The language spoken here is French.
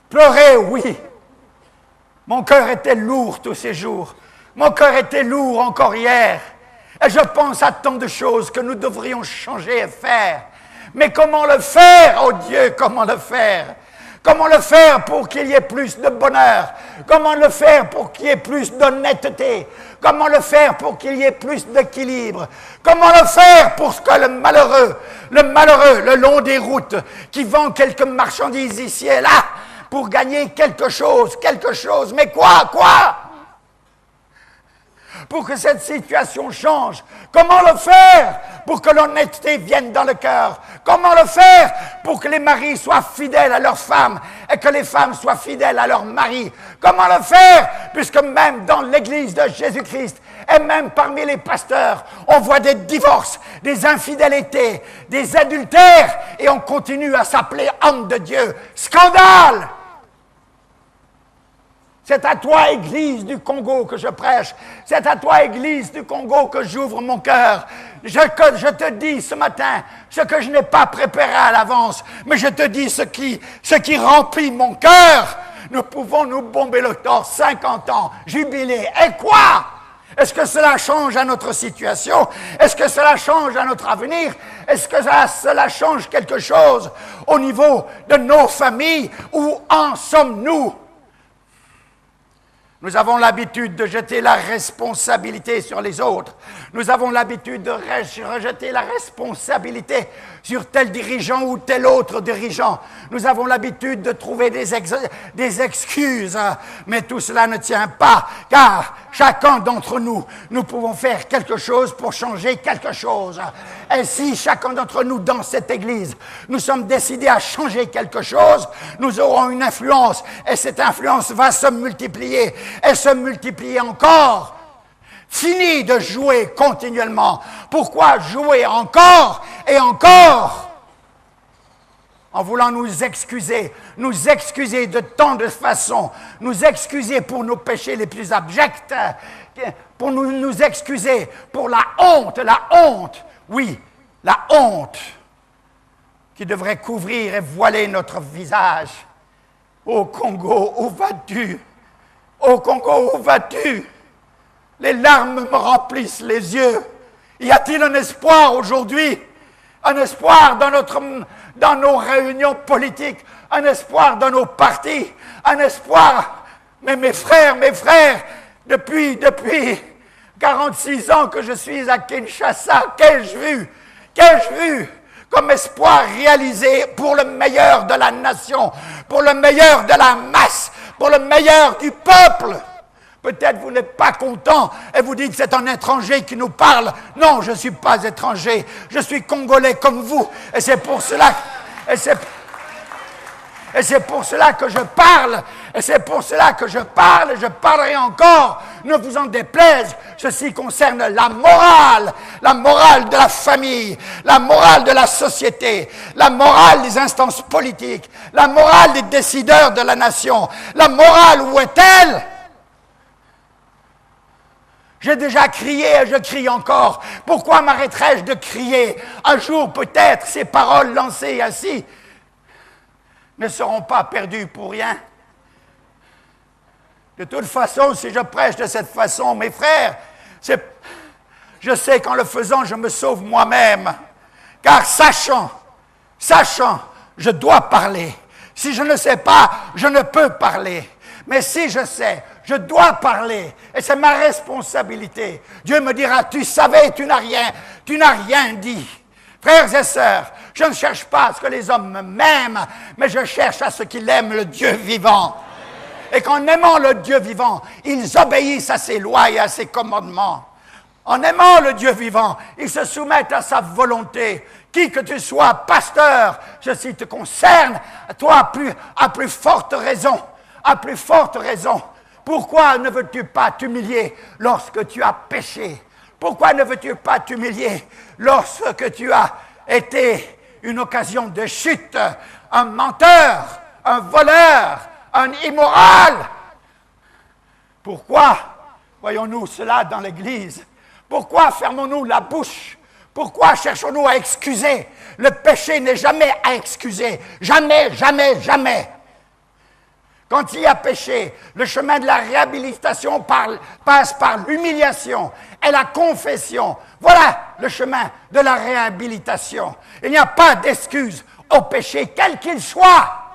Pleurer, oui. Mon cœur était lourd tous ces jours. Mon cœur était lourd encore hier. Et je pense à tant de choses que nous devrions changer et faire. Mais comment le faire, oh Dieu, comment le faire? Comment le faire pour qu'il y ait plus de bonheur? Comment le faire pour qu'il y ait plus d'honnêteté? Comment le faire pour qu'il y ait plus d'équilibre? Comment le faire pour que le malheureux, le long des routes, qui vend quelques marchandises ici et là, pour gagner quelque chose, mais quoi? Pour que cette situation change. Comment le faire pour que l'honnêteté vienne dans le cœur? Comment le faire pour que les maris soient fidèles à leurs femmes et que les femmes soient fidèles à leurs maris? Comment le faire puisque même dans l'Église de Jésus-Christ et même parmi les pasteurs, on voit des divorces, des infidélités, des adultères et on continue à s'appeler homme de Dieu. Scandale! C'est à toi, Église du Congo, que je prêche. C'est à toi, Église du Congo, que j'ouvre mon cœur. Je te dis ce matin ce que je n'ai pas préparé à l'avance, mais je te dis ce qui remplit mon cœur. Nous pouvons nous bomber le torse 50 ans, jubiler. Et quoi? Est-ce que cela change à notre situation? Est-ce que cela change à notre avenir? Est-ce que cela change quelque chose au niveau de nos familles? Où en sommes-nous? Nous avons l'habitude de jeter la responsabilité sur les autres. Nous avons l'habitude de rejeter la responsabilité sur tel dirigeant ou tel autre dirigeant. Nous avons l'habitude de trouver des excuses. Mais tout cela ne tient pas, car chacun d'entre nous, nous pouvons faire quelque chose pour changer quelque chose. Et si chacun d'entre nous, dans cette Église, nous sommes décidés à changer quelque chose, nous aurons une influence. Et cette influence va se multiplier. Et se multiplier encore. Fini de jouer continuellement. Pourquoi jouer encore et encore? En voulant nous excuser de tant de façons, nous excuser pour nos péchés les plus abjects, pour nous excuser pour la honte, oui, la honte qui devrait couvrir et voiler notre visage. Ô Congo, où vas-tu? Ô Congo, où vas-tu? Les larmes me remplissent les yeux. Y a-t-il un espoir aujourd'hui? Un espoir dans nos réunions politiques? Un espoir dans nos partis? Un espoir? Mais mes frères, depuis 46 ans que je suis à Kinshasa, qu'ai-je vu comme espoir réalisé pour le meilleur de la nation, pour le meilleur de la masse, pour le meilleur du peuple? Peut-être vous n'êtes pas content et vous dites c'est un étranger qui nous parle. Non, je ne suis pas étranger, je suis congolais comme vous. Et c'est pour cela que je parle. Et c'est pour cela que je parle et je parlerai encore. Ne vous en déplaise, ceci concerne la morale de la famille, la morale de la société, la morale des instances politiques, la morale des décideurs de la nation. La morale, où est-elle? J'ai déjà crié et je crie encore. Pourquoi m'arrêterais-je de crier? Un jour, peut-être, ces paroles lancées ainsi ne seront pas perdues pour rien. De toute façon, si je prêche de cette façon, mes frères, je sais qu'en le faisant, je me sauve moi-même. Car sachant, je dois parler. Si je ne sais pas, je ne peux parler. Mais si je sais, je dois parler. Et c'est ma responsabilité. Dieu me dira, tu savais, tu n'as rien dit. Frères et sœurs, je ne cherche pas à ce que les hommes m'aiment, mais je cherche à ce qu'ils aiment le Dieu vivant. Et qu'en aimant le Dieu vivant, ils obéissent à ses lois et à ses commandements. En aimant le Dieu vivant, ils se soumettent à sa volonté. Qui que tu sois, pasteur, ceci te concerne, toi à plus forte raison. À plus forte raison. Pourquoi ne veux-tu pas t'humilier lorsque tu as péché? Pourquoi ne veux-tu pas t'humilier lorsque tu as été une occasion de chute, un menteur, un voleur, un immoral? Pourquoi voyons-nous cela dans l'Église? Pourquoi fermons-nous la bouche? Pourquoi cherchons-nous à excuser? Le péché n'est jamais à excuser. Jamais, jamais, jamais. Quand il y a péché, le chemin de la réhabilitation passe par l'humiliation et la confession. Voilà le chemin de la réhabilitation. Il n'y a pas d'excuse au péché, quel qu'il soit.